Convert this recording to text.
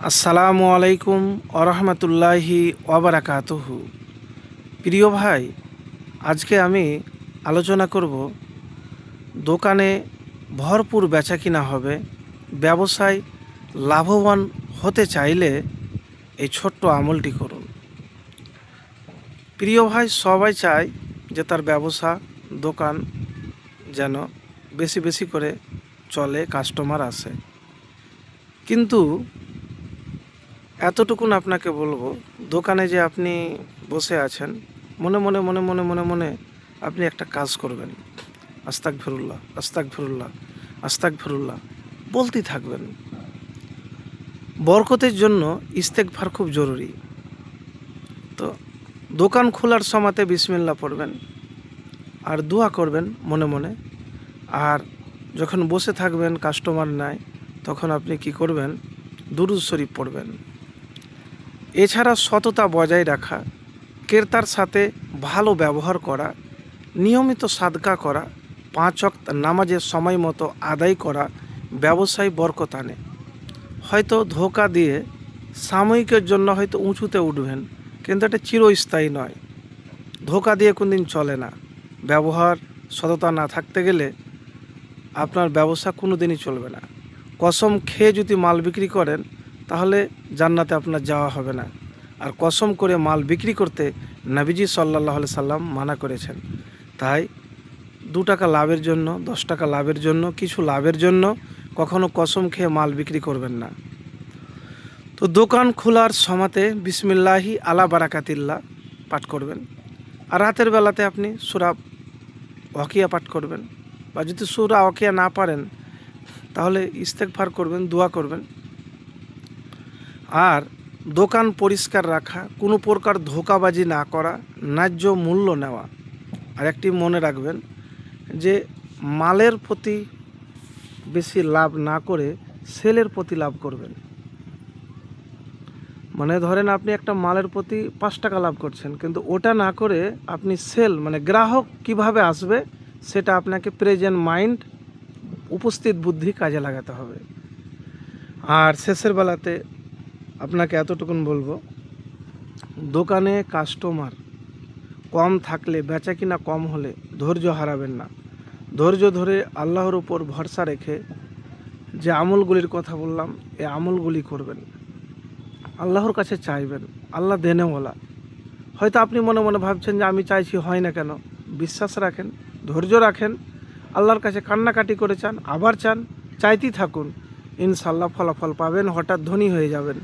আসসালামু আলাইকুম আরহামতুল্লাহি ওয়াবারাকাতুহু। প্রিয় ভাই, আজকে আমি আলোচনা করব দোকানে ভরপুর বেচাকিনা হবে, ব্যবসায় লাভবান হতে চাইলে এই ছোট্ট আমলটি করুন। প্রিয় ভাই, সবাই চায় যে তার ব্যবসা দোকান যেন বেশি বেশি করে চলে, কাস্টমার আসে। কিন্তু এতটুকুন আপনাকে বলবো, দোকানে যে আপনি বসে আছেন, মনে মনে মনে মনে মনে মনে আপনি একটা কাজ করবেন, আস্তাগফিরুল্লাহ আস্তাগফিরুল্লাহ আস্তাগফিরুল্লাহ বলতেই থাকবেন। বরকতের জন্য ইস্তেগফার খুব জরুরি। তো দোকান খোলার সময়তে বিসমিল্লাহ পড়বেন আর দোয়া করবেন মনে মনে। আর যখন বসে থাকবেন কাস্টমার নাই, তখন আপনি কি করবেন, দুরূদ শরীফ পড়বেন। এছাড়া সততা বজায় রাখা, ক্রেতার সাথে ভালো ব্যবহার করা, নিয়মিত সাদকা করা, 5 ওয়াক্ত নামাজের সময় মতো আদায় করা ব্যবসায় বরকত আনে। হয়তো ধোঁকা দিয়ে সাময়িকের জন্য হয়তো উঁচুতে উঠবেন, কিন্তু এটা চিরস্থায়ী নয়। ধোঁকা দিয়ে কোনদিন চলে না। ব্যবহার সততা না থাকতে গেলে আপনার ব্যবসা কোনো দিনই চলবে না। কসম খেয়ে যদি মাল বিক্রি করেন, তাহলে জান্নাতে আপনার যাওয়া হবে না। আর কসম করে মাল বিক্রি করতে নবীজি সাল্লাল্লাহু আলাইহি সাল্লাম মানা করেছেন। তাই 2 টাকা লাভের জন্য, 10 টাকা লাভের জন্য, কিছু লাভের জন্য কখনো কসম খেয়ে মাল বিক্রি করবেন না। তো দোকান খোলার সময়তে বিসমিল্লাহি আলা বারাকাতিল্লাহ পাঠ করবেন। আর রাতের বেলাতে আপনি সূরা ওয়াকিয়া পাঠ করবেন, বা যদি সূরা ওয়াকিয়া না পারেন তাহলে ইস্তেগফার করবেন, দোয়া করবেন। আর দোকান পরিষ্কার রাখা, কোনো প্রকার ধোঁকাবাজি না করা, ন্যায্য মূল্য নেওয়া। আর একটি মনে রাখবেন যে মালের প্রতি বেশি লাভ না করে সেলের প্রতি লাভ করবেন। মানে ধরেন আপনি একটা মালের প্রতি 5 টাকা লাভ করছেন, কিন্তু ওটা না করে আপনি সেল মানে গ্রাহক কিভাবে আসবে সেটা আপনাকে প্রেজেন্ট মাইন্ড, উপস্থিত বুদ্ধি কাজে লাগাতে হবে। আর শেষের বেলাতে আপনাকে এতটুকুন বলবো, দোকানে কাস্টমার কম থাকলে, বেচা কিনা কম হলে ধৈর্য হারাবেন না। ধৈর্য ধরে আল্লাহর উপর ভরসা রেখে যে আমলগুলির কথা বললাম, এই আমলগুলি করবেন। আল্লাহর কাছে চাইবেন, আল্লাহ দেনেওয়ালা। হয়তো আপনি মনে মনে ভাবছেন যে আমি চাইছি হয় না কেন। বিশ্বাস রাখেন, ধৈর্য রাখেন, আল্লাহর কাছে কান্নাকাটি করে চান, আবার চান, চাইতেই থাকুন। ইনশাল্লাহ ফলাফল পাবেন, হঠাৎ ধনী হয়ে যাবেন।